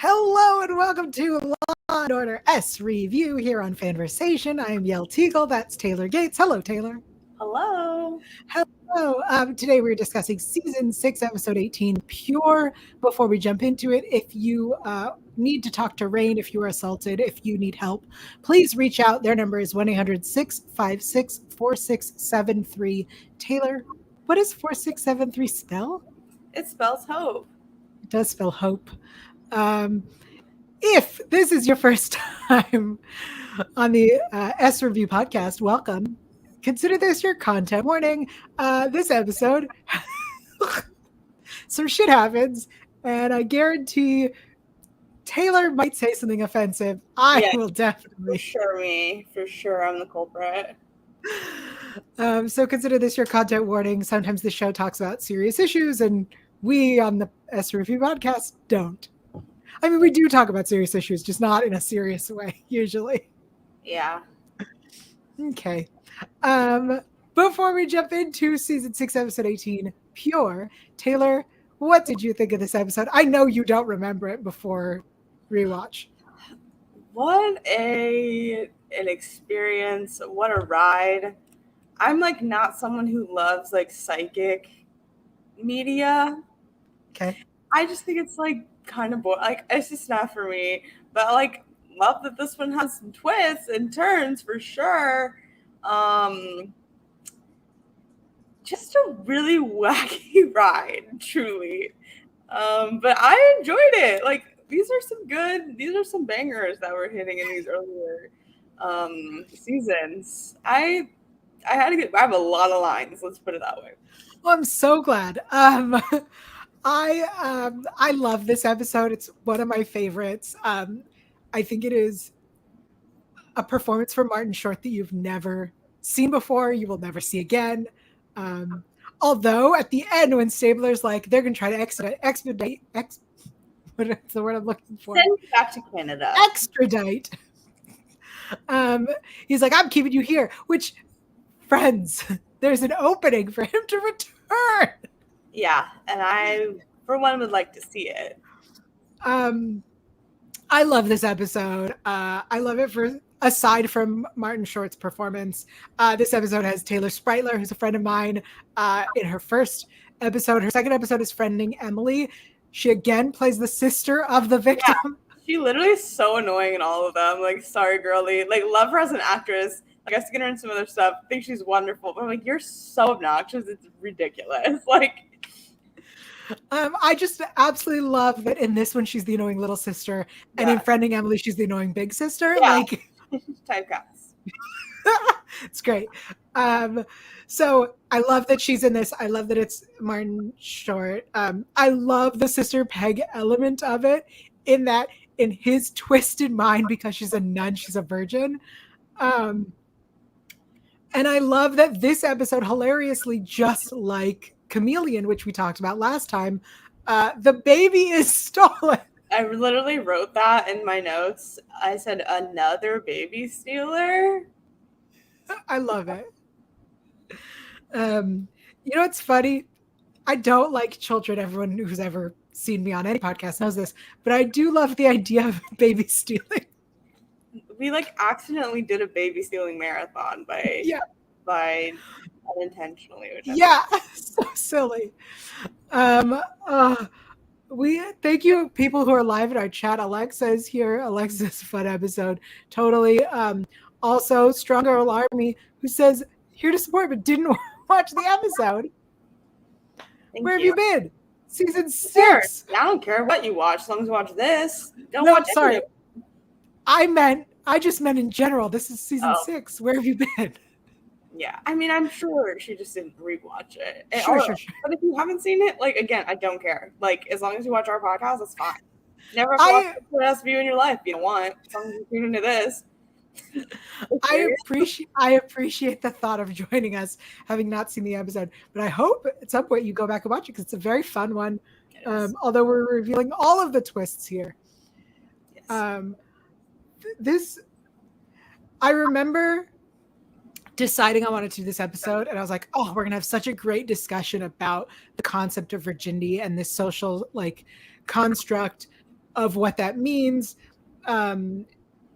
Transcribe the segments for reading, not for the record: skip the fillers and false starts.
Hello and welcome to Law and Order SVU here on FANVERSATION. I am Yael Tygiel. That's Taylor Gates. Hello, Taylor. Hello. Hello. Today we're discussing Season 6, Episode 18, Pure. Before we jump into it, if you need to talk to RAINN, if you were assaulted, if you need help, please reach out. Their number is 1-800-656-4673. Taylor, what does 4673 spell? It spells hope. It does spell hope. If this is your first time on the S Review podcast, welcome. Consider this your content warning. This episode, some shit happens, and I guarantee Taylor might say something offensive. I will definitely. For sure, I'm the culprit. So consider this your content warning. Sometimes the show talks about serious issues, and we on the S Review podcast don't. I mean, we do talk about serious issues, just not in a serious way, usually. Yeah. Okay. Before we jump into Season 6, Episode 18, Pure, Taylor, what did you think of this episode? I know you don't remember it before rewatch. What an experience. What a ride. I'm not someone who loves psychic media. Okay. I just think it's kind of boring. It's just not for me. But love that this one has some twists and turns for sure. Just a really wacky ride, truly. But I enjoyed it. These are some bangers that we're hitting in these earlier seasons. I have a lot of lines, let's put it that way. Well, I'm so glad. I love this episode. It's one of my favorites. I think it is a performance from Martin Short that you've never seen before. You will never see again. Although at the end, when Stabler's they're going to try to expedite. What's the word I'm looking for? Send you back to Canada. Extradite. He's like, I'm keeping you here. Which, friends, there's an opening for him to return. Yeah, and I, for one, would like to see it. I love this episode. I love it for, aside from Martin Short's performance, this episode has Taylor Spritler, who's a friend of mine, in her first episode. Her second episode is friending Emily. She again plays the sister of the victim. Yeah, she literally is so annoying in all of them. Sorry, girly. Love her as an actress. I've seen her in some other stuff. I think she's wonderful. But I'm you're so obnoxious. It's ridiculous. I just absolutely love that in this one she's the annoying little sister, and in Friending Emily she's the annoying big sister. Yeah. Typecast. It's great. So I love that she's in this. I love that it's Martin Short. I love the sister Peg element of it, in that in his twisted mind, because she's a nun, she's a virgin. And I love that this episode, hilariously, just like Chameleon, which we talked about last time, the baby is stolen. I literally wrote that in my notes. I said, another baby stealer. I love it. It's funny. I don't like children. Everyone who's ever seen me on any podcast knows this, but I do love the idea of baby stealing. We accidentally did a baby stealing marathon by unintentionally. So silly. We thank you, people who are live in our chat. Alexa is here. Alexa's fun episode. Totally. Also, Stronger Alarmy, who says here to support but didn't watch the episode. Where have you been? Season 6. I don't care what you watch, as long as you watch this. Don't watch sorry. I just meant in general. This is season 6. Where have you been? Yeah, I mean, I'm sure she just didn't rewatch it. Sure. But if you haven't seen it, again, I don't care. As long as you watch our podcast, that's fine. Never watch the SVU in your life if you don't want. As long as you tune into this. I appreciate the thought of joining us, having not seen the episode. But I hope at some point you go back and watch it, because it's a very fun one. Although we're revealing all of the twists here. Yes. I remember deciding I wanted to do this episode, and I was like, oh, we're gonna have such a great discussion about the concept of virginity and this social construct of what that means. And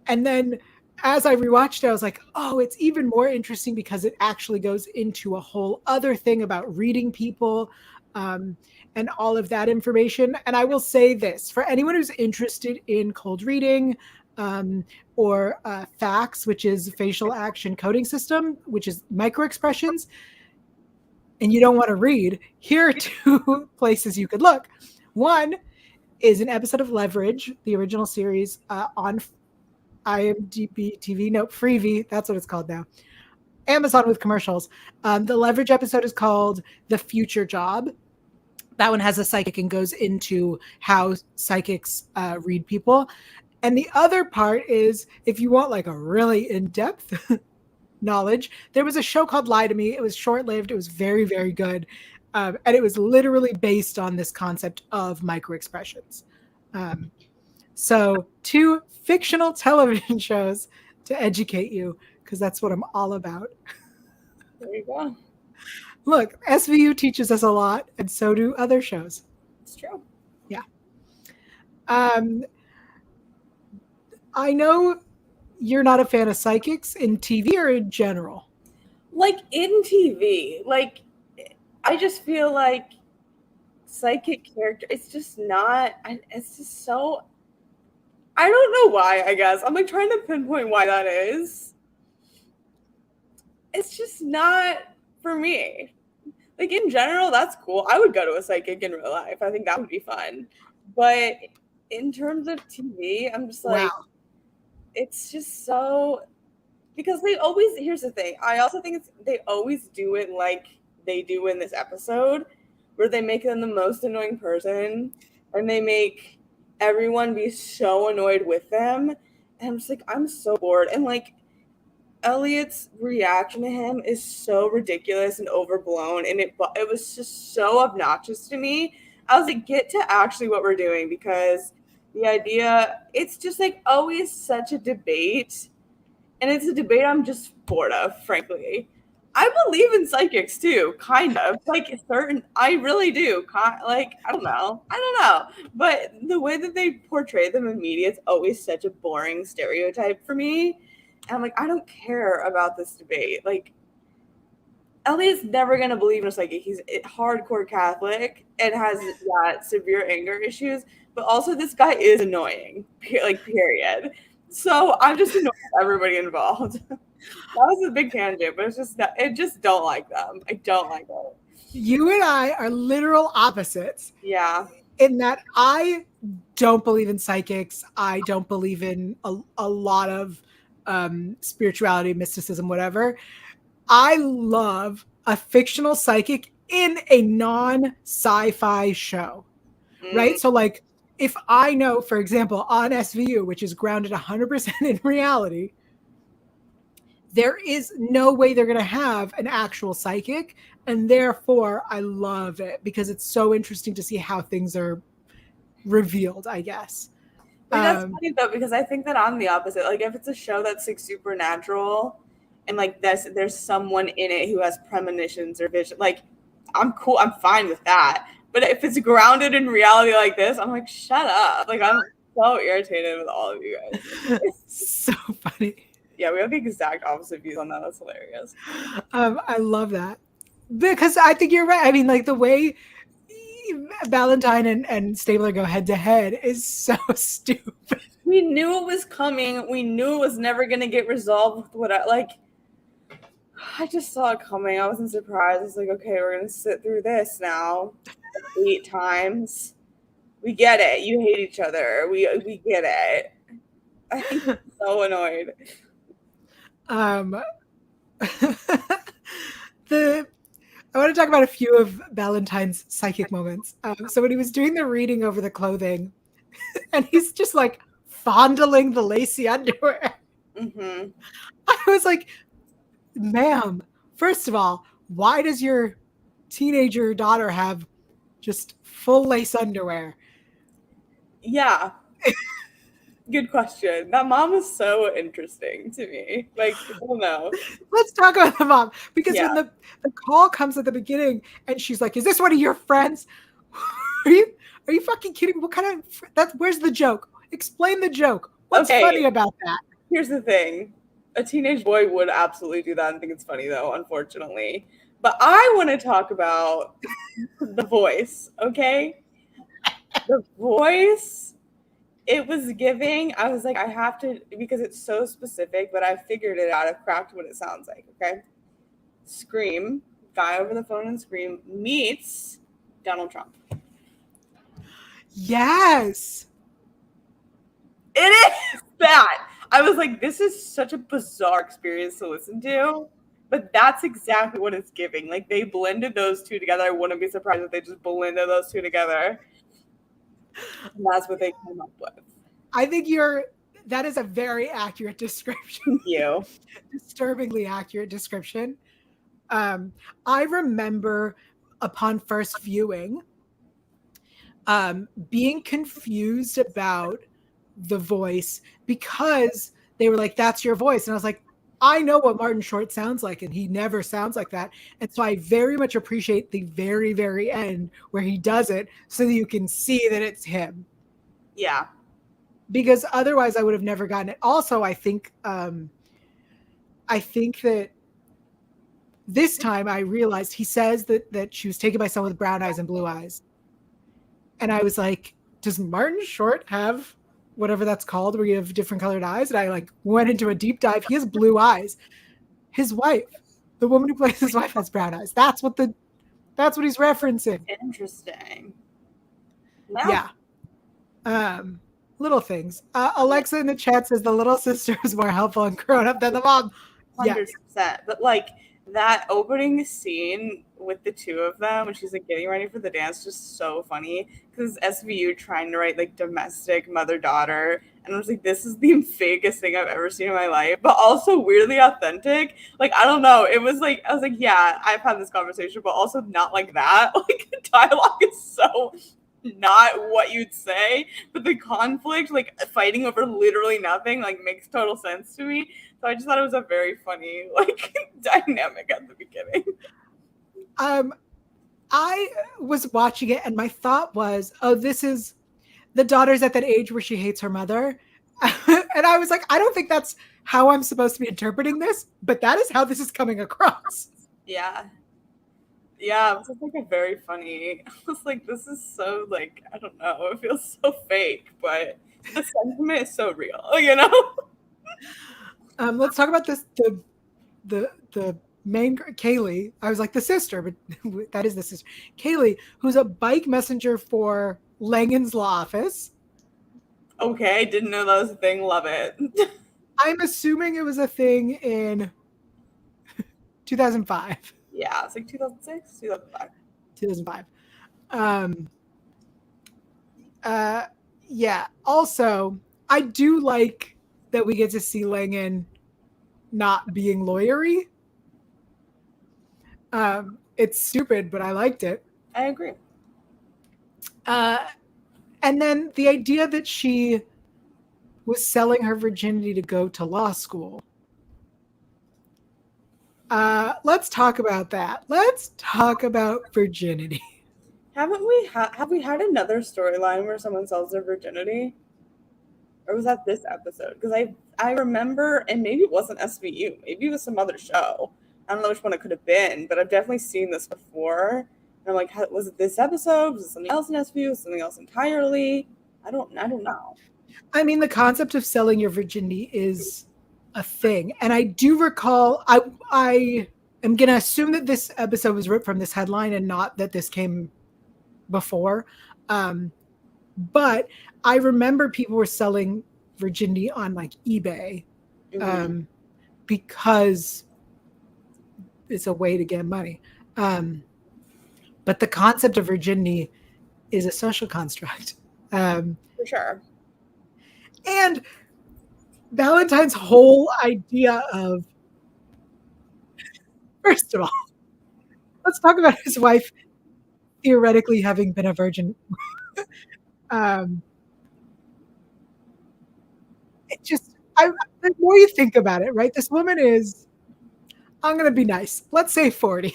then as I rewatched it, I was like, oh, it's even more interesting because it actually goes into a whole other thing about reading people, and all of that information. And I will say this for anyone who's interested in cold reading, or FACS, which is facial action coding system, which is micro expressions, and you don't want to read, here are two places you could look. One is an episode of Leverage, the original series, on IMDb TV. No, Freevee. That's what it's called now. Amazon with commercials. The Leverage episode is called The Future Job. That one has a psychic and goes into how psychics read people. And the other part is, if you want like a really in-depth knowledge, there was a show called Lie to Me. It was short-lived. It was very, very good. And it was literally based on this concept of microexpressions. So 2 fictional television shows to educate you, because that's what I'm all about. There you go. Look, SVU teaches us a lot, and so do other shows. It's true. Yeah. I know you're not a fan of psychics in TV or in general. Like in TV, like I just feel like psychic character, it's just not, it's just so, I don't know why, I guess. I'm like trying to pinpoint why that is. It's just not for me. Like in general, that's cool. I would go to a psychic in real life. I think that would be fun. But in terms of TV, I'm just like, Wow. It's just so, because they always, here's the thing. I also think they always do it like they do in this episode, where they make them the most annoying person and they make everyone be so annoyed with them. And I'm just like, I'm so bored. And like, Elliot's reaction to him is so ridiculous and overblown, and it was just so obnoxious to me. I was like, get to actually what we're doing, because the idea, it's just like always such a debate, and it's a debate I'm just bored of, frankly. I believe in psychics too, kind of, like certain, I really do, like, I don't know, but the way that they portray them in media, it's always such a boring stereotype for me. And I'm like, I don't care about this debate. Like, Elliot's never going to believe in a psychic. He's hardcore Catholic and has severe anger issues. But also, this guy is annoying, like, period. So I'm just annoyed with everybody involved. That was a big tangent, but it's just that I just don't like them. I don't like them. You and I are literal opposites. Yeah. In that I don't believe in psychics. I don't believe in a lot of spirituality, mysticism, whatever. I love a fictional psychic in a non-sci-fi show, right? So like, if I know, for example, on SVU, which is grounded 100% in reality, there is no way they're going to have an actual psychic, and therefore I love it because it's so interesting to see how things are revealed, I guess. That's funny though, because I think that I'm the opposite. Like, if it's a show that's like supernatural and like there's someone in it who has premonitions or vision, like, I'm cool, I'm fine with that. But if it's grounded in reality like this, I'm like, shut up. Like, I'm so irritated with all of you guys. So funny. Yeah, we have the exact opposite views on that. That's hilarious. I love that, because I think you're right. I mean, like, the way Valentine and Stabler go head to head is so stupid. We knew it was coming. We knew it was never going to get resolved with I just saw it coming. I wasn't surprised. I was like, okay, we're going to sit through this now 8 times. We get it. You hate each other. We get it. I think I'm so annoyed. I want to talk about a few of Valentine's psychic moments. So when he was doing the reading over the clothing, and he's just like fondling the lacy underwear, Mm-hmm. I was like, ma'am, first of all, why does your teenager daughter have just full lace underwear? Yeah. Good question. That mom is so interesting to me. Like, I don't know. Let's talk about the mom, because when the call comes at the beginning and she's like, is this one of your friends? Are you fucking kidding me? What kind of where's the joke? Explain the joke. What's Okay. funny about that? Here's the thing. A teenage boy would absolutely do that and think it's funny, though, unfortunately. But I want to talk about the voice, okay? The voice, it was giving. I was like, I have to, because it's so specific, but I figured it out. I've cracked what it sounds like, okay? Scream, guy over the phone and Scream meets Donald Trump. Yes. It is that. I was like, this is such a bizarre experience to listen to, but that's exactly what it's giving. Like, they blended those two together. I wouldn't be surprised if they just blended those two together. And that's what they came up with. I think that is a very accurate description. Thank you. Disturbingly accurate description. I remember upon first viewing, being confused about the voice because they were like, that's your voice. And I was like, I know what Martin Short sounds like, and he never sounds like that. And so I very much appreciate the very, very end where he does it so that you can see that it's him. Yeah. Because otherwise I would have never gotten it. Also, I think that this time I realized he says that she was taken by someone with brown eyes and blue eyes. And I was like, does Martin Short have whatever that's called, where you have different colored eyes? And I like went into a deep dive. He has blue eyes. His wife, the woman who plays his wife, has brown eyes. That's what he's referencing. Interesting. Yeah. Little things. Alexa in the chat says the little sister is more helpful and grown up than the mom. 100%. Yes. But like that opening scene with the two of them when she's like getting ready for the dance, just so funny, because SVU trying to write like domestic mother-daughter, and I was like, this is the fakest thing I've ever seen in my life, but also weirdly authentic. Like, I don't know, it was like, I was like, yeah, I've had this conversation, but also not like that. Like, the dialogue is so not what you'd say, but the conflict, like fighting over literally nothing, like makes total sense to me. So I just thought it was a very funny like dynamic at the beginning. I was watching it and my thought was, oh, this is the daughter's at that age where she hates her mother. And I was like, I don't think that's how I'm supposed to be interpreting this, but that is how this is coming across. Yeah. Yeah, it was just like a very funny, I was like, this is so like, I don't know, it feels so fake, but the sentiment is so real, you know? Let's talk about this, the main Kaylee. I was like the sister, but that is the sister. Kaylee, who's a bike messenger for Langan's law office. Okay, didn't know that was a thing. Love it. I'm assuming it was a thing in 2005. Yeah, it's like 2006, 2005. 2005. Yeah. Also, I do like that we get to see Langan not being lawyery. It's stupid, but I liked it. I agree. And then the idea that she was selling her virginity to go to law school. Let's talk about that. Let's talk about virginity. Have we had another storyline where someone sells their virginity? Or was that this episode? Because I remember, and maybe it wasn't SVU, maybe it was some other show. I don't know which one it could have been, but I've definitely seen this before. And I'm like, was it this episode? Was it something else in SVU? Something else entirely? I don't know. I mean, the concept of selling your virginity is a thing. And I do recall, I am going to assume that this episode was ripped from this headline and not that this came before. But I remember people were selling virginity on like eBay because it's a way to get money. But the concept of virginity is a social construct. For sure. And Valentine's whole idea of, first of all, let's talk about his wife theoretically having been a virgin. It just, the more you think about it, right? This woman is, I'm going to be nice, let's say 40.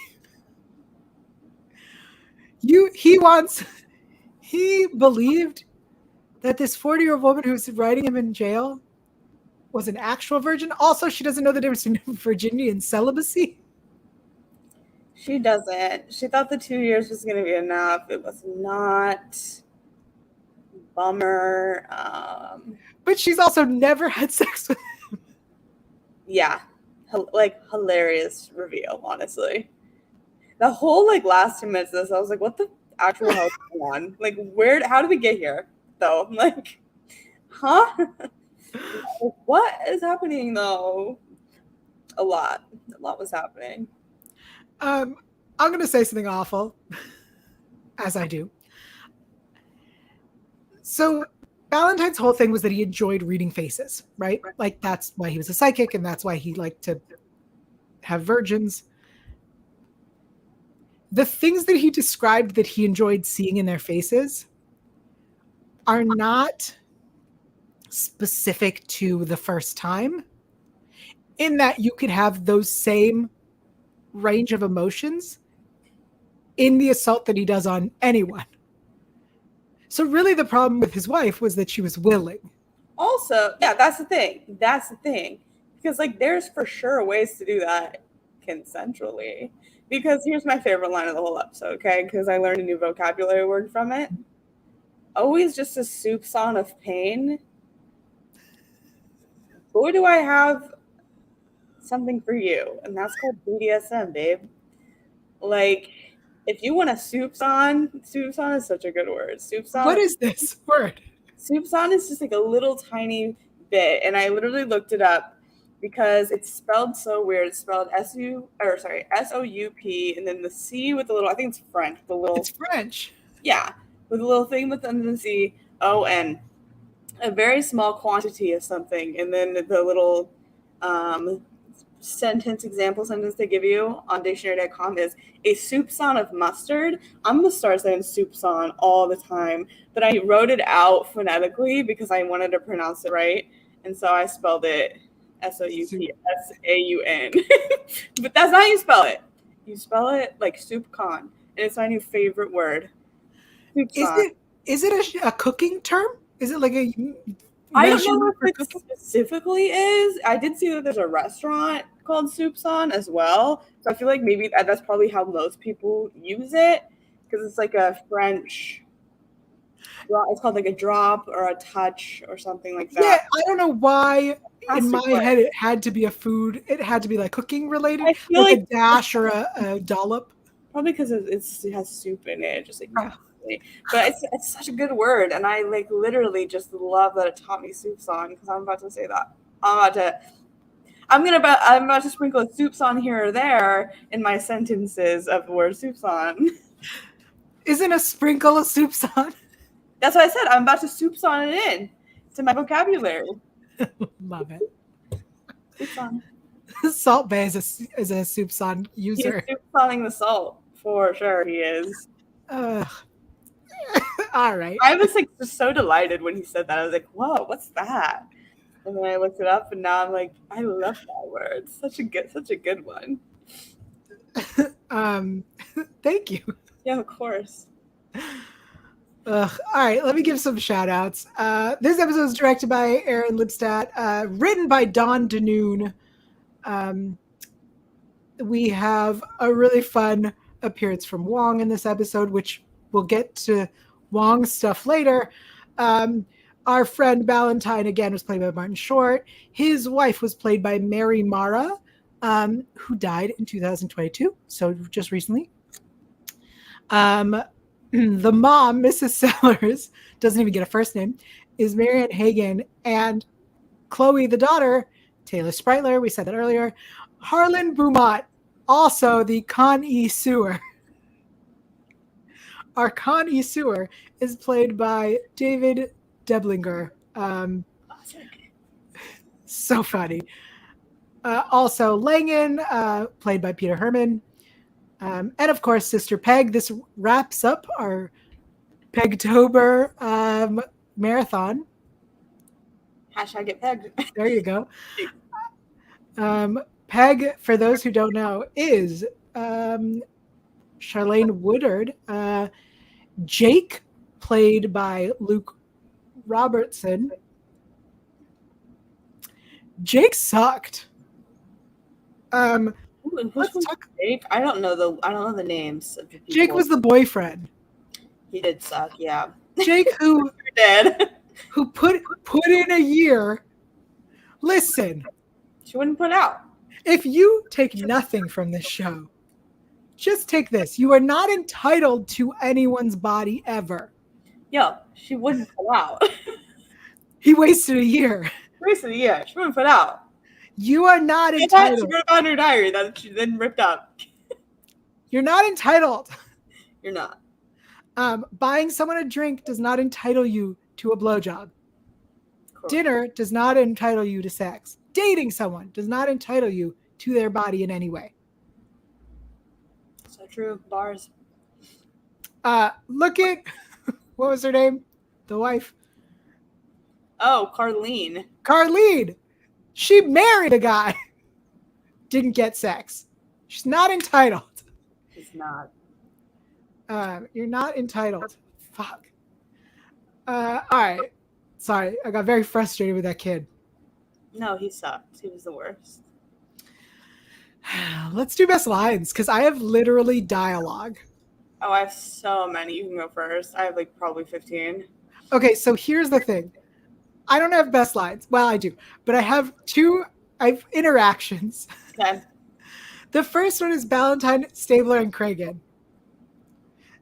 He wants he believed that this 40-year-old woman who's writing him in jail was an actual virgin. Also, she doesn't know the difference between virginity and celibacy. She doesn't. She thought the 2 years was going to be enough. It was not. Bummer. But she's also never had sex with him. Yeah. Like, hilarious reveal, honestly. The whole, like, last 2 minutes of this, I was like, what the actual hell is going on? Like, how did we get here, though? Like, huh? What is happening, though? A lot was happening. I'm going to say something awful, as I do. So Valentine's whole thing was that he enjoyed reading faces, right? Like, that's why he was a psychic, and that's why he liked to have virgins. The things that he described that he enjoyed seeing in their faces are not specific to the first time, in that you could have those same range of emotions in the assault that he does on anyone. So really the problem with his wife was that she was willing. Also, yeah, that's the thing. Because, like, there's for sure ways to do that consensually. Because here's my favorite line of the whole episode, okay? Because I learned a new vocabulary word from it. Always just a soupçon of pain. Boy, do I have something for you. And that's called BDSM, babe. Like, if you want a soupçon is such a good word. Soupçon. What is this word? Soupçon is just like a little tiny bit. And I literally looked it up because it's spelled so weird. It's spelled S-O-U-P, and then the C with the little, I think it's French. It's French. Yeah, with a little thing with under the C, O-N. A very small quantity of something. And then the little example sentence they give you on dictionary.com is a soupçon of mustard. I'm going to start saying soupçon all the time. But I wrote it out phonetically because I wanted to pronounce it right. And so I spelled it S-O-U-P-S-A-U-N. But that's not how you spell it. You spell it like soupcon. And it's my new favorite word. Soupçon. Is it a cooking term? Is it like a I don't know if it specifically is. I did see that there's a restaurant called Soupçon as well. So I feel like maybe that's probably how most people use it, because it's like a French. It's called like a drop or a touch or something like that. Yeah, I don't know why in my head it had to be a food. It had to be like cooking related, I feel like a dash or a dollop. Probably because it has soup in it, just like. But it's such a good word, and I like literally just love that it taught me soupçon, because I'm about to say that. I'm about to sprinkle a soupçon here or there in my sentences of the word soupçon. Isn't a sprinkle a soupçon? That's what I said. I'm about to soupçon it in to my vocabulary. Love it. Soupçon. Salt Bay is a soupçon user. He's soupçoning the salt for sure. He is. All right. I was like just so delighted when he said that. I was like, "Whoa, what's that?" And then I looked it up, and now I'm like, I love that word. It's such a good one. Thank you. Yeah, of course. All right, let me give some shout outs. This episode is directed by Aaron Lipstadt, written by Dawn Danoon. We have a really fun appearance from Wong in this episode, which we'll get to Wong's stuff later. Our friend Valentine, again, was played by Martin Short. His wife was played by Mary Mara, who died in 2022, so just recently. The mom, Mrs. Sellers, doesn't even get a first name, is Marianne Hagen, and Chloe, the daughter, Taylor Spreitler, we said that earlier, Harlan Beaumont, also the Con-E Sewer. Our Con-E Sewer is played by David Deblinger. So funny. Also, Langan, played by Peter Herman. And of course, Sister Peg. This wraps up our Pegtober marathon. Hashtag get pegged. There you go. Peg, for those who don't know, is Charlene Woodard. Jake, played by Luke Robertson. Jake sucked. Which Let's one's talk. Jake? I don't know the names of the people. Jake was the boyfriend. He did suck, yeah. Jake, who did. who put in a year. Listen, She wouldn't put out. if you take nothing from this show, just take this. You are not entitled to anyone's body ever. Yo, she wouldn't put out. He wasted a year. Recently, yeah, she wouldn't put out. You are not She entitled. wrote about in her diary that she then ripped up. You're not entitled. You're not. Buying someone a drink does not entitle you to a blowjob. Cool. Dinner does not entitle you to sex. Dating someone does not entitle you to their body in any way. So true. Bars. Look at, what was her name? The wife. Oh, Carlene. Carlene. She married a guy. Didn't get sex. She's not entitled. She's not. You're not entitled. Fuck. All right. Sorry, I got very frustrated with that kid. No, he sucked. He was the worst. Let's do best lines, because I have literally dialogue. Oh, I have so many. You can go first. I have like probably 15. Okay, so here's the thing. I don't have best lines. Well, I do. But I have interactions. Okay. The first one is Valentine, Stabler, and Cragen.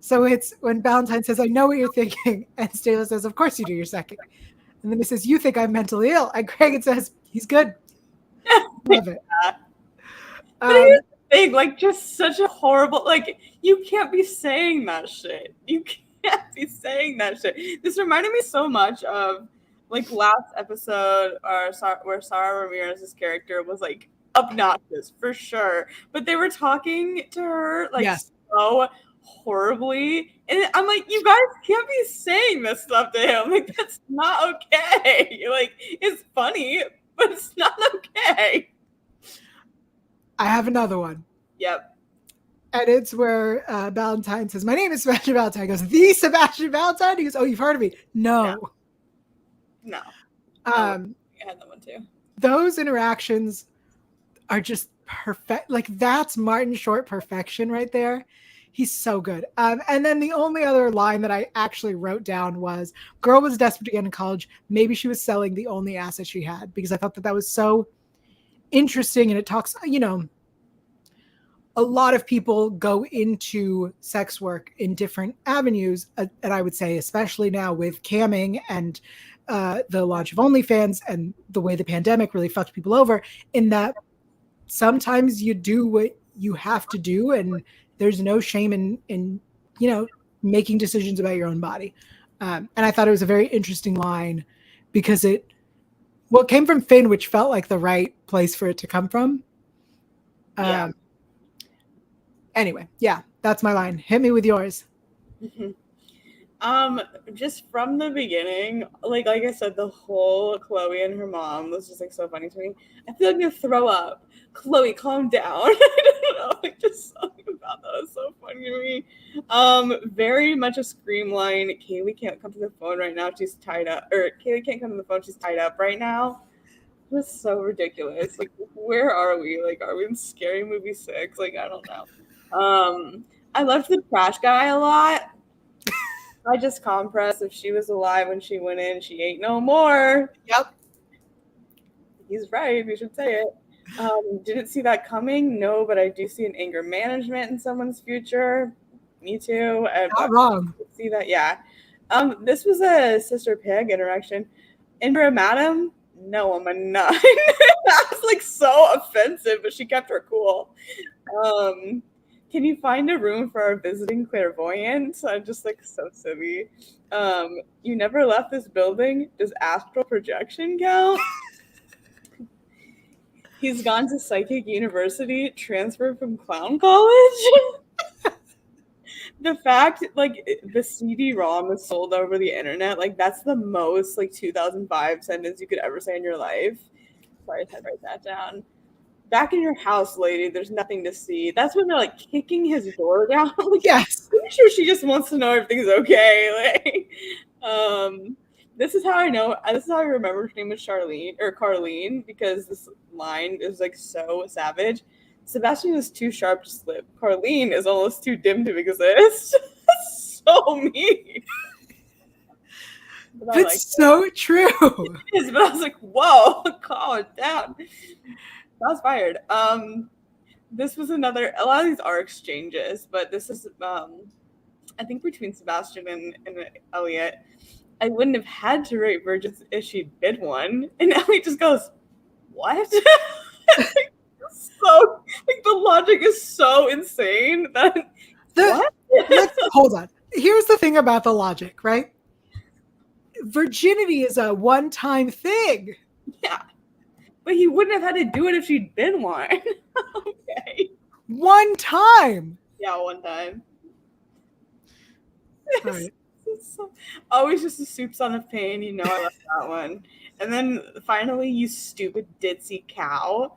So it's when Valentine says, I know what you're thinking. And Stabler says, of course you do, you're second. And then he says, you think I'm mentally ill. And Cragen says, he's good. Love it. But here's the thing, like, just such a horrible, like, you can't be saying that shit. You can't be saying that shit. This reminded me so much of, like, last episode where Sarah Ramirez's character was, like, obnoxious, for sure. But they were talking to her, like, yes. so horribly. And I'm like, you guys can't be saying this stuff to him. Like, that's not okay. Like, it's funny, but it's not okay. I have another one. Yep. And it's where Valentine says, my name is Sebastian Valentine. He goes, the Sebastian Valentine? He goes, oh, you've heard of me? No. I had that one too. Those interactions are just perfect. Like, that's Martin Short perfection right there. He's so good. And then the only other line that I actually wrote down was, girl was desperate to get into college. Maybe she was selling the only asset she had, because I thought that was so interesting. And it talks, you know, a lot of people go into sex work in different avenues. And I would say, especially now with camming and the launch of OnlyFans and the way the pandemic really fucked people over, in that sometimes you do what you have to do, and there's no shame in you know, making decisions about your own body. And I thought it was a very interesting line, because it came from Finn, which felt like the right place for it to come from. Yeah. Anyway, yeah, that's my line. Hit me with yours. Just from the beginning, like I said, the whole Chloe and her mom was just like so funny to me. I feel like I'm gonna throw up. Chloe, calm down. I don't know, like just something about that was so funny to me. Very much a Scream line. Kaylee can't come to the phone right now. She's tied up. Or Kaylee can't come to the phone. She's tied up right now. It was so ridiculous. Like, where are we? Like, are we in Scary Movie 6? Like, I don't know. I loved the trash guy a lot. I just compressed. If she was alive when she went in, she ain't no more. Yep. He's right. We should say it. Didn't see that coming. No, but I do see an anger management in someone's future. Me too. Not wrong. See that? Yeah. This was a Sister Pig interaction. Indra Madam? No, I'm a 9. That was like so offensive, but she kept her cool. Can you find a room for our visiting clairvoyant? I'm just like so silly. You never left this building. Does astral projection count? He's gone to psychic university, transferred from clown college. The fact, like, the CD-ROM is sold over the internet, like, that's the most, like, 2005 sentence you could ever say in your life. Sorry, I had to write that down. Back in your house, lady, there's nothing to see. That's when they're, like, kicking his door down. Like, yes. pretty sure she just wants to know everything's okay. This is how I know. This is how I remember her name was Charlene or Carlene, because this line is like so savage. Sebastian is too sharp to slip. Carlene is almost too dim to exist. So mean. But it's so true. It is, but I was like, whoa, calm it down. That was fired. This was another. A lot of these are exchanges, but this is I think between Sebastian and Elliot. I wouldn't have had to rate virgins if she'd been one. And Elliot just goes, what? So like the logic is so insane that what? Hold on. Here's the thing about the logic, right? Virginity is a one-time thing. Yeah. But he wouldn't have had to do it if she'd been one. Okay. One time. Yeah, one time. All right. Always just the soups on a pain. You know I love that one. And then finally, you stupid ditzy cow.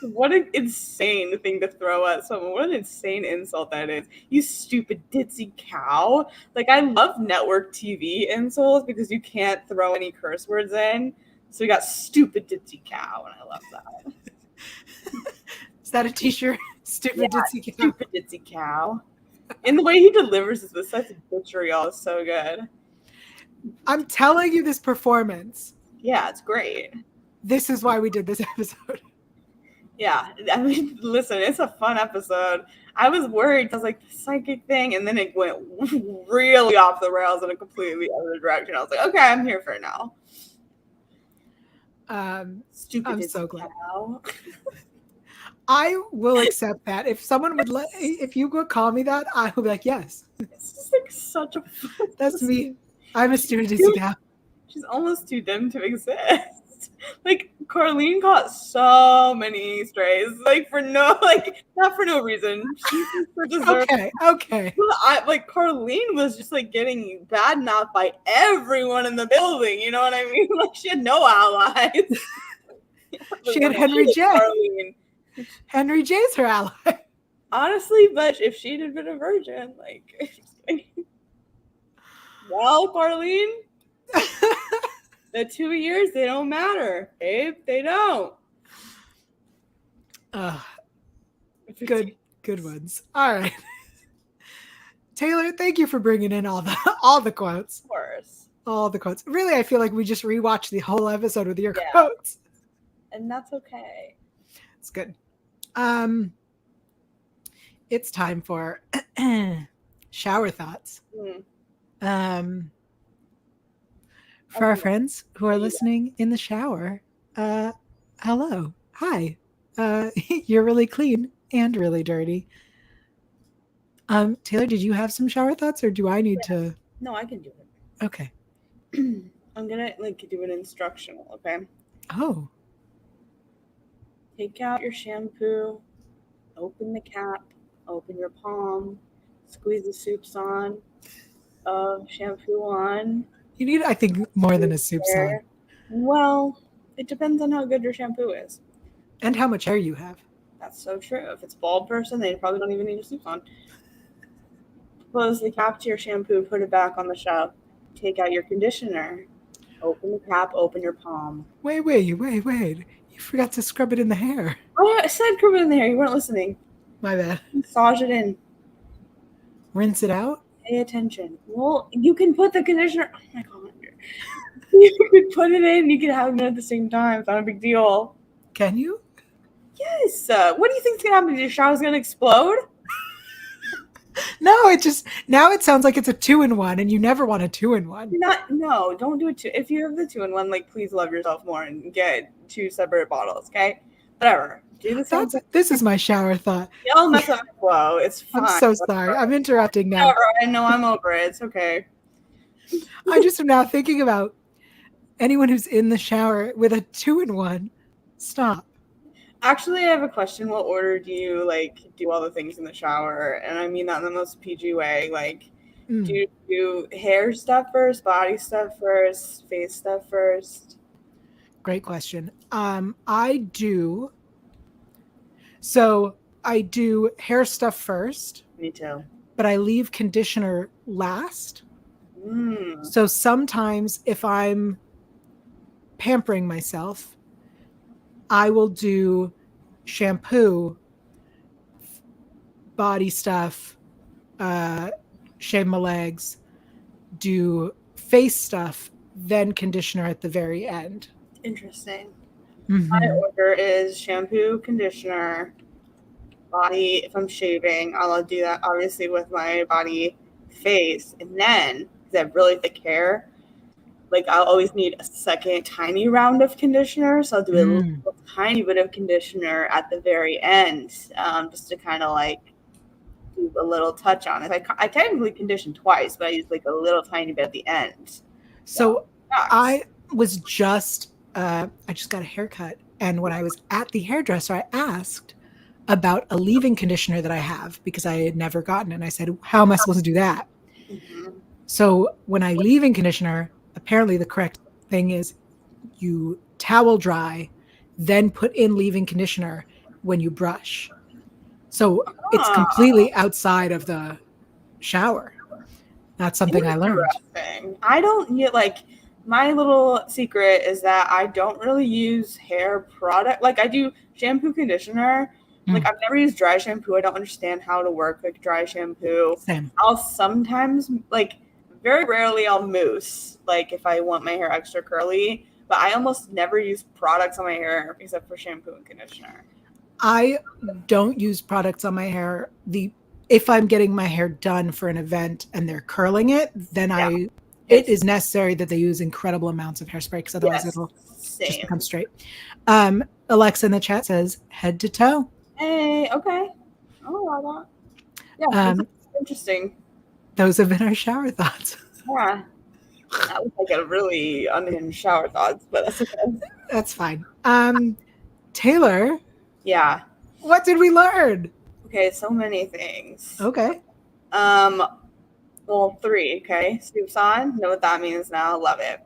What an insane thing to throw at someone. What an insane insult that is. You stupid ditzy cow. Like, I love network TV insults because you can't throw any curse words in. So we got stupid ditzy cow, and I love that. Is that a t-shirt? Stupid ditzy cow. Stupid ditzy cow. And the way he delivers this with such vitriol is so good. I'm telling you, this performance. Yeah, it's great. This is why we did this episode. Yeah, I mean, listen, it's a fun episode. I was worried. I was like, the psychic thing, and then it went really off the rails in a completely other direction. I was like, okay, I'm here for it now. Stupid. I'm so glad. Cow. I will accept that. If someone would if you would call me that, I would be like, yes. It's just like such a. That's me. I'm a stupid ditzy cow. She's almost too dim to exist. Like, Carlene caught so many strays, like for no, like not for no reason. She deserved. Okay. Like Carlene was just like getting badmouthed by everyone in the building. You know what I mean? Like she had no allies. She had Henry J. Carlene. Henry J's her ally. Honestly, but if she'd have been a virgin, like, well, Carlene. The 2 years, they don't matter, babe. They don't. Good ones. All right. Taylor, thank you for bringing in all the quotes. Of course. All the quotes. Really, I feel like we just rewatched the whole episode with your quotes. And that's okay. It's good. It's time for shower thoughts. For our friends who are listening in the shower, hello, hi, you're really clean and really dirty. Taylor, did you have some shower thoughts, or do I need to? No, I can do it. Okay. I'm gonna do an instructional. Okay. Oh. Take out your shampoo, open the cap, open your palm, squeeze the soups on, shampoo on. You need, I think, more than a soup on. Well, it depends on how good your shampoo is. And how much hair you have. That's so true. If it's a bald person, they probably don't even need a soup on. Close the cap to your shampoo, put it back on the shelf. Take out your conditioner. Open the cap, open your palm. Wait. You forgot to scrub it in the hair. Oh, I said scrub it in the hair. You weren't listening. My bad. Massage it in. Rinse it out? Pay attention. Well, you can put the conditioner. Oh my god. You can put it in. You can have it at the same time. It's not a big deal. Can you? Yes. What do you think's gonna happen? Your shower's gonna explode? No, now it sounds like it's a 2-in-1, and you never want a 2-in-1. No, don't do it. If you have the 2-in-1, like, please love yourself more and get 2 separate bottles. Okay, whatever. Do the same. This is my shower thought. Y'all mess up my flow. It's fine. I'm so sorry. I'm interrupting now. Whatever. I know, I'm over it. It's okay. I just am now thinking about anyone who's in the shower with a 2-in-1. Stop. Actually, I have a question. What order do you do all the things in the shower? And I mean that in the most PG way. Do you do hair stuff first, body stuff first, face stuff first? Great question. I do. So I do hair stuff first. Me too. but I leave conditioner last. Mm. So sometimes if I'm pampering myself, I will do shampoo, body stuff, shave my legs, do face stuff, then conditioner at the very end. Interesting. My Mm-hmm. order is shampoo, conditioner, body. If I'm shaving, I'll do that obviously with my body, face, and then because I have really thick hair, like I'll always need a second tiny round of conditioner. So I'll do a Mm. little tiny bit of conditioner at the very end, just to kind of like do a little touch on it. I technically condition twice, but I use like a little tiny bit at the end. So So facts. I I just got a haircut. And when I was at the hairdresser, I asked about a leave-in conditioner that I have because I had never gotten it. And I said, how am I supposed to do that? Mhm. So when I leave in conditioner, apparently the correct thing is you towel dry, then put in leave-in conditioner when you brush. So it's Ah, completely outside of the shower. That's something I learned. interesting. I don't get like my little secret is that I don't really use hair product. Like I do shampoo, conditioner. Like Mm, I've never used dry shampoo. I don't understand how to work like dry shampoo. same. I'll sometimes like very rarely I'll mousse like if I want my hair extra curly, but I almost never use products on my hair except for shampoo and conditioner. I don't use products on my hair. The If I'm getting my hair done for an event and they're curling it, then Yeah, it it's is necessary that they use incredible amounts of hairspray because otherwise yes, it'll just same. become straight. Alexa in the chat says head to toe. Hey, okay. I'll allow that. Yeah, that's Um, interesting. those have been our shower thoughts. Yeah, that was like a really unhinged shower thoughts, but that's okay. That's fine. Taylor, Yeah. what did we learn? Okay, so many things. Okay. Um, well, three. Okay, soups on. Know what that means now. Love it.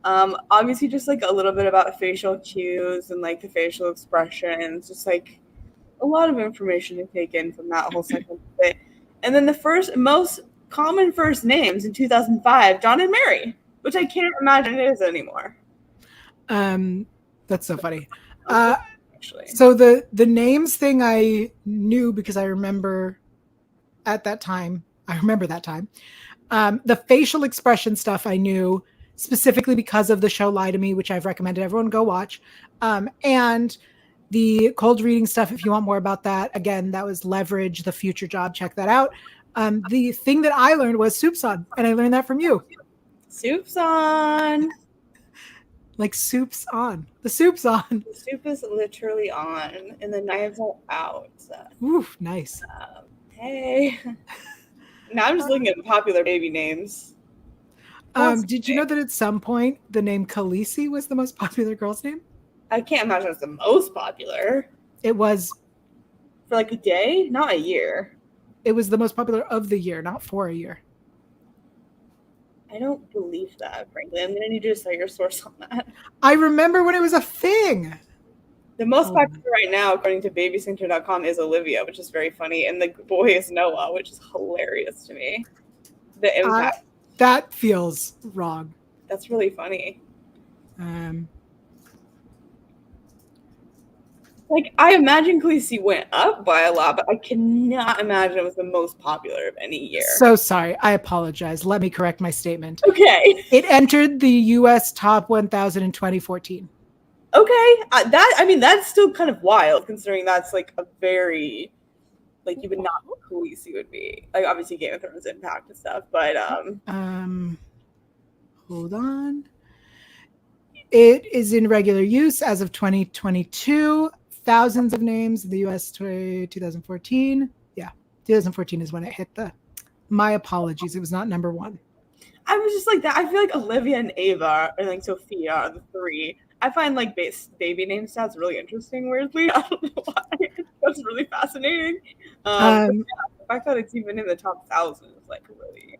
Obviously, just like a little bit about facial cues and like the facial expressions, just like a lot of information to take in from that whole second bit. And then the first most common first names in 2005, John and Mary, which I can't imagine it is anymore. Um, that's so funny. Uh, Unfortunately, actually. so the names thing I knew because I remember at that time. I remember that time. The facial expression stuff I knew specifically because of the show Lie to Me, which I've recommended everyone go watch. And the cold reading stuff, if you want more about that, again, that was Leverage, the future job. Check that out. The thing that I learned was soups on, and I learned that from you. Soup's on. Like soups on. The soup's on. The soup is literally on, and the knives are out. Ooh, nice. Hey. Now I'm just looking at popular baby names. Did you know that at some point the name Khaleesi was the most popular girl's name? I can't imagine it's the most popular. It was. For like a day, not a year. It was the most popular of the year, not for a year. I don't believe that, frankly. I'm gonna need you to cite your source on that. I remember when it was a thing. The most popular right now, according to babycenter.com, is Olivia, which is very funny, and the boy is Noah, which is hilarious to me. The impact. That feels wrong. That's really funny. Like, I imagine Khaleesi went up by a lot, but I cannot imagine it was the most popular of any year. So sorry. I apologize. Let me correct my statement. Okay. It entered the U.S. top 1,000 in 2014. Okay. That's still kind of wild, considering that's like a very, like, you would not know who Khaleesi would be. Like, obviously Game of Thrones impact and stuff, but hold on. It is in regular use as of 2022. Thousands of names in the U.S. 2014. Yeah, 2014 is when it hit the. My apologies. It was not number one. I was just like that. I feel like Olivia and Ava and like Sophia are the three. I find like baby name stats really interesting. Weirdly, I don't know why. That's really fascinating. Yeah, the fact that it's even in the top 1,000 is like really.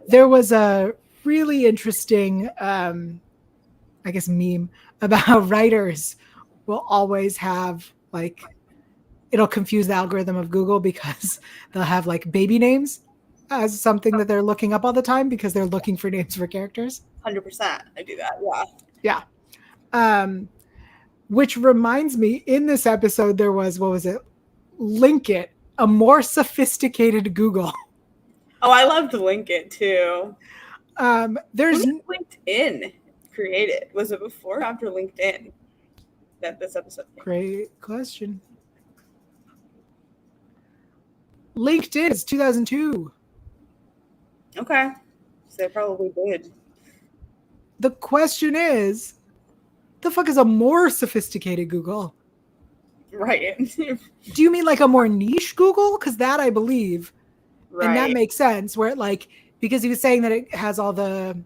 There was a really interesting, I guess, meme about writers will always have like it'll confuse the algorithm of Google because they'll have like baby names as something that they're looking up all the time because they're looking for names for characters. 100%. I do that. Yeah. Yeah. Which reminds me, in this episode, there was, what was it? Link It, a more sophisticated Google. Oh, I love to link it too. There's When did LinkedIn created? Was it before or after LinkedIn that this episode came? Great question. LinkedIn is 2002. Okay. So they probably did. The question is, the fuck is a more sophisticated Google? Right. Do you mean like a more niche Google? Because that I believe. Right. And that makes sense where like, because he was saying that it has all the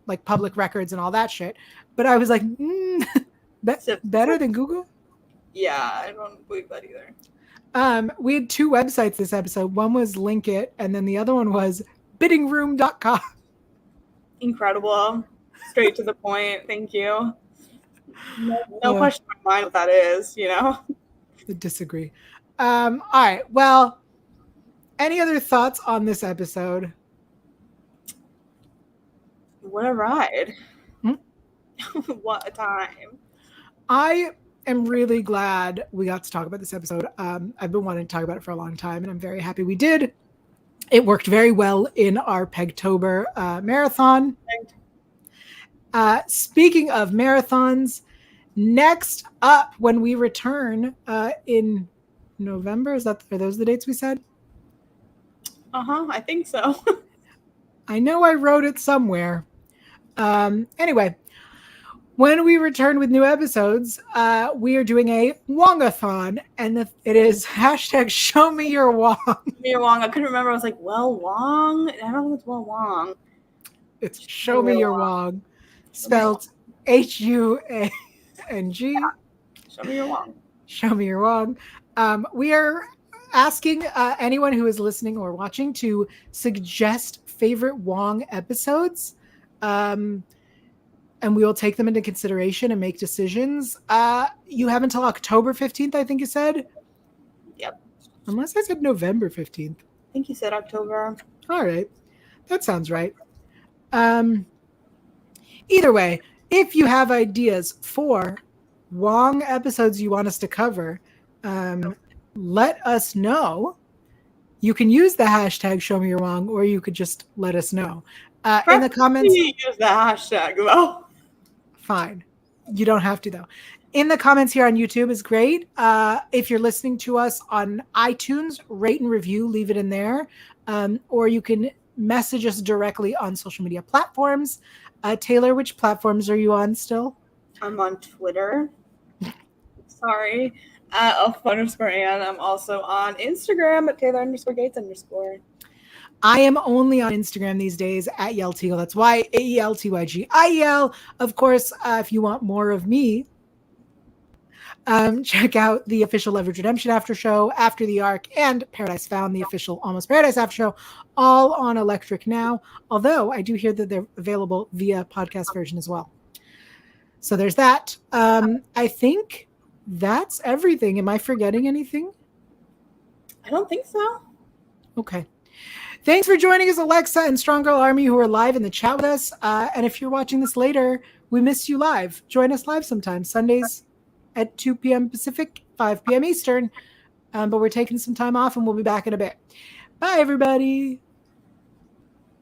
like public records and all that shit. But I was like, better than Google? Yeah, I don't believe that either. We had 2 websites this episode. One was Link It, and then the other one was biddingroom.com. Incredible. Straight to the point. Thank you. No question in my mind what that is, you know? I disagree. All right. Well, any other thoughts on this episode? What a ride. What a time. I am really glad we got to talk about this episode. I've been wanting to talk about it for a long time, and I'm very happy we did. It worked very well in our Pegtober marathon. Speaking of marathons, next up when we return in November, are those the dates we said? I think so. I know I wrote it somewhere. Anyway, when we return with new episodes, we are doing a Wongathon, and it is hashtag Show Me Your Wong. Your Wong. I couldn't remember. I was like, well, Wong. I don't think it's well Wong. It's Show Me Your Wong, spelled HUANG. Yeah. Show me your Wong. Show Me Your Wong. We are asking anyone who is listening or watching to suggest favorite Wong episodes. And we will take them into consideration and make decisions. You have until October 15th, I think you said? Yep. Unless I said November 15th. I think you said October. All right. That sounds right. Either way, if you have ideas for Wong episodes you want us to cover, let us know. You can use the hashtag Show Me Your Wong, or you could just let us know. In the comments. Use the hashtag, though. Fine. You don't have to, though. In the comments here on YouTube is great. If you're listening to us on iTunes, rate and review, leave it in there. Or you can message us directly on social media platforms. Taylor, which platforms are you on still? I'm on Twitter. Sorry. @Elf_Ann. I'm also on Instagram at Taylor_Gates_. I am only on Instagram these days at Yael Tygiel. That's YAELTYG. IEL. Of course, if you want more of me, check out the official Leverage Redemption After Show, After the Arc, and Paradise Found, the official Almost Paradise After Show, all on Electric now. Although I do hear that they're available via podcast version as well. So there's that. I think that's everything. Am I forgetting anything? I don't think so. Okay. Thanks for joining us, Alexa and Strong Girl Army, who are live in the chat with us. And if you're watching this later, we miss you live. Join us live sometime, Sundays at 2 p.m. Pacific, 5 p.m. Eastern. But we're taking some time off, and we'll be back in a bit. Bye, everybody.